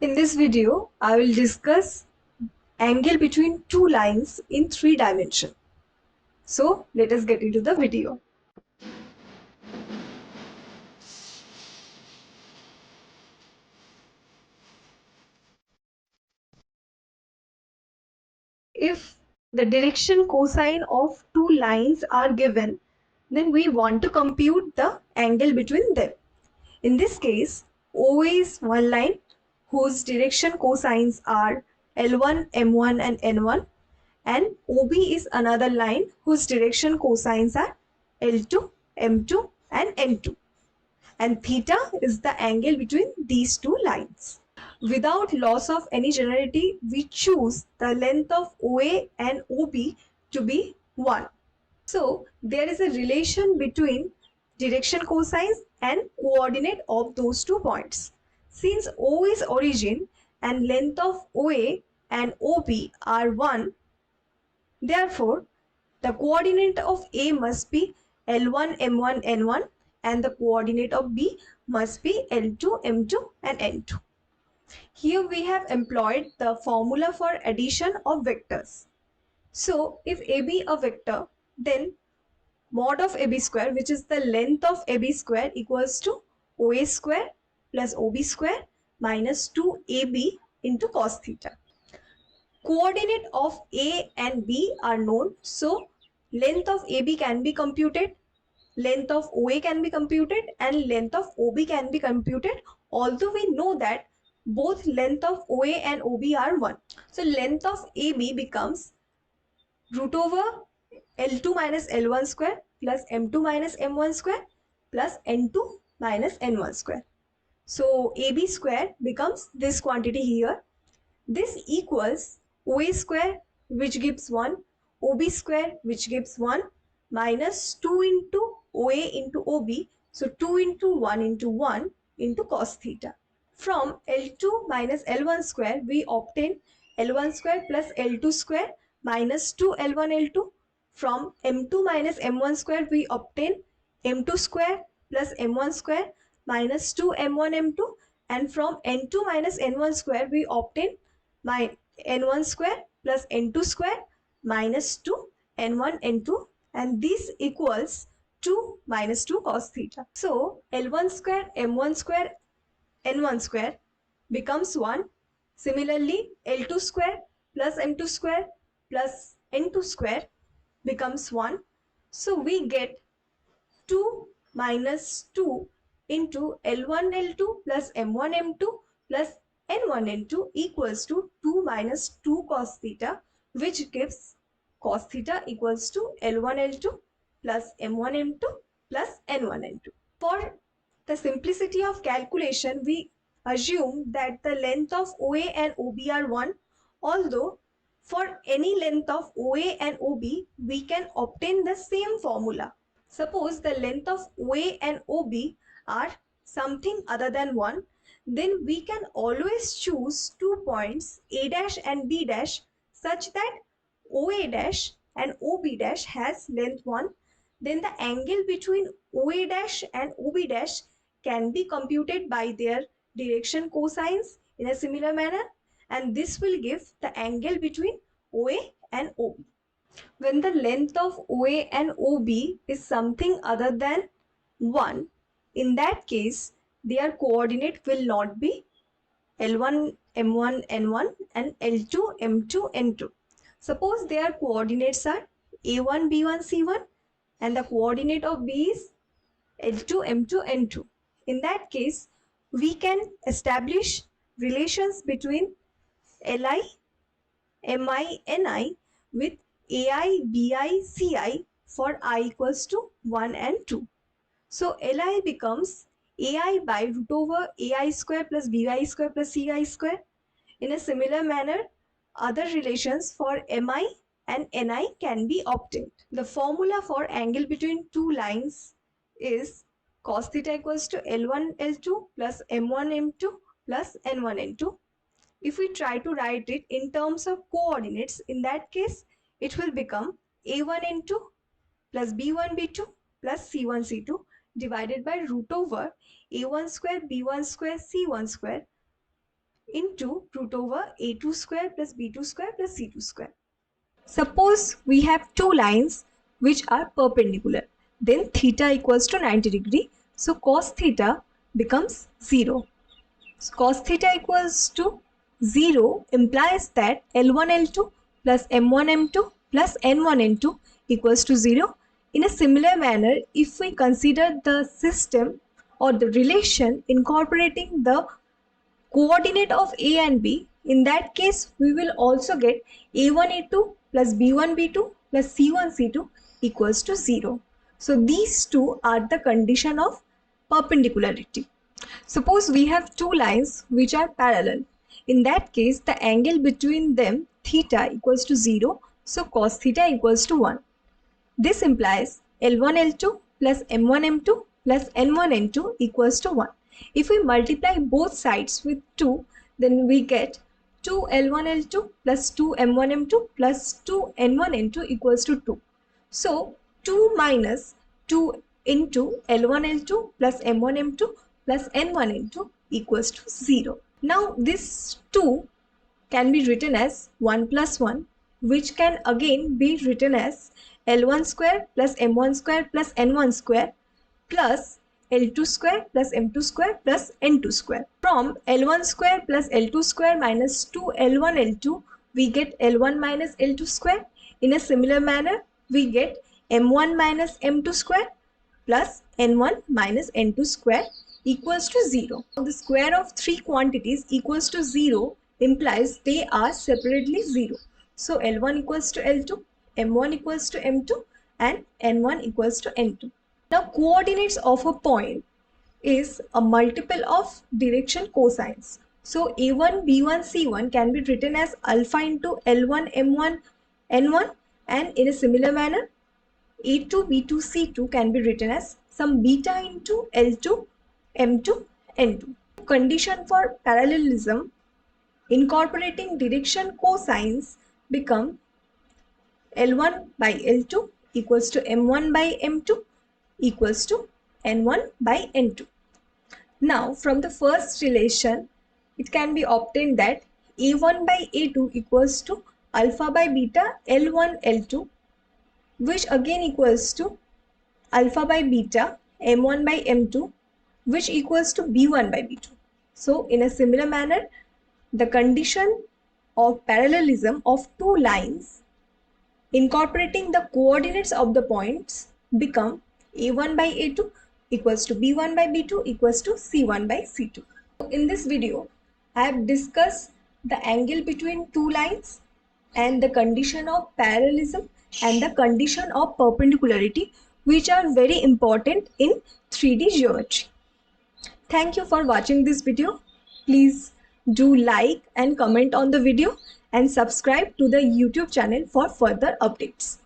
In this video, I will discuss angle between two lines in 3 dimensions. So let us get into the video. If the direction cosine of two lines are given, then we want to compute the angle between them. In this case, OA is one line whose direction cosines are L1, M1 and N1, and OB is another line whose direction cosines are L2, M2 and N2. And theta is the angle between these two lines. Without loss of any generality, we choose the length of OA and OB to be 1. So there is a relation between direction cosines and coordinate of those 2 points. Since O is origin and length of OA and OB are 1, therefore the coordinate of A must be L1, M1, N1 and the coordinate of B must be L2, M2 and N2. Here we have employed the formula for addition of vectors. So if AB a vector, then mod of AB square, which is the length of AB square, equals to OA square plus OB square minus 2AB into cos theta. Coordinate of A and B are known, so length of AB can be computed, length of OA can be computed and length of OB can be computed, although we know that both length of OA and OB are 1. So length of AB becomes root over L2 minus L1 square plus M2 minus M1 square plus N2 minus N1 square. So AB square becomes this quantity here. This equals OA square, which gives 1, OB square, which gives 1, minus 2 into OA into OB. So 2 into 1 into 1 into cos theta. From L2 minus L1 square, we obtain L1 square plus L2 square minus 2L1 L2. From M2 minus M1 square, we obtain M2 square plus M1 square minus 2M1 M2. And from N2 minus N1 square, we obtain my N1 square plus N2 square minus 2 N1 N2, and this equals 2 minus 2 cos theta. So L1 square M1 square N1 square becomes 1. Similarly, L2 square plus M2 square plus N2 square becomes 1. So we get 2 minus 2 into L1 L2 plus M1 M2 plus N1 N2 equals to 2 minus 2 cos theta, which gives cos theta equals to L1 L2 plus M1 M2 plus N1 N2. For the simplicity of calculation, we assume that the length of OA and OB are 1, although for any length of OA and OB, we can obtain the same formula. Suppose the length of OA and OB are something other than 1, then we can always choose 2 points A dash and B dash such that OA dash and OB dash has length 1. Then the angle between OA dash and OB dash can be computed by their direction cosines in a similar manner, and this will give the angle between OA and OB. When the length of OA and OB is something other than 1, in that case, their coordinate will not be L1, M1, N1 and L2, M2, N2. Suppose their coordinates are A1, B1, C1 and the coordinate of B is L2, M2, N2. In that case, we can establish relations between Li, Mi, Ni with Ai, Bi, Ci for I equals to 1 and 2. So Li becomes Ai by root over Ai square plus Bi square plus Ci square. In a similar manner, other relations for Mi and Ni can be obtained. The formula for angle between two lines is cos theta equals to L1 L2 plus M1 M2 plus N1 N2. If we try to write it in terms of coordinates, in that case, it will become A1 N2 plus B1 B2 plus C1 C2 divided by root over A1 square B1 square C1 square into root over a2 square plus b2 square plus c2 square. Suppose we have two lines which are perpendicular. Then theta equals to 90 degree. So cos theta becomes 0. So cos theta equals to 0 implies that L1 L2 plus M1 M2 plus N1 N2 equals to 0. In a similar manner, if we consider the system or the relation incorporating the coordinate of A and B, in that case we will also get A1 A2 plus B1 B2 plus C1 C2 equals to 0. So these two are the condition of perpendicularity. Suppose we have two lines which are parallel. In that case, the angle between them theta equals to 0. So cos theta equals to 1. This implies L1 L2 plus M1 M2 plus N1 N2 equals to 1. If we multiply both sides with 2, then we get 2 L1 L2 plus 2 M1 M2 plus 2 N1 N2 equals to 2. So 2 minus 2 into L1 L2 plus M1 M2 plus N1 N2 equals to 0. Now this 2 can be written as 1 plus 1, which can again be written as L1 square plus M1 square plus N1 square plus L2 square plus M2 square plus N2 square. From L1 square plus L2 square minus 2L1 L2, we get L1 minus L2 square. In a similar manner, we get M1 minus M2 square plus N1 minus N2 square equals to 0. The square of three quantities equals to 0 implies they are separately 0. So L1 equals to L2, M1 equals to M2 and N1 equals to N2. Now coordinates of a point is a multiple of direction cosines. So A1, B1, C1 can be written as alpha into L1, M1, N1, and in a similar manner A2, B2, C2 can be written as some beta into L2, M2, N2. Condition for parallelism incorporating direction cosines become L1 by L2 equals to M1 by M2 equals to N1 by N2. Now from the first relation, it can be obtained that A1 by A2 equals to alpha by beta L1 L2, which again equals to alpha by beta M1 by M2, which equals to B1 by B2. So in a similar manner, the condition of parallelism of two lines incorporating the coordinates of the points become A1 by A2 equals to B1 by B2 equals to C1 by C2. In this video, I have discussed the angle between two lines and the condition of parallelism and the condition of perpendicularity, which are very important in 3D geometry. Thank you for watching this video. Please do like and comment on the video and subscribe to the YouTube channel for further updates.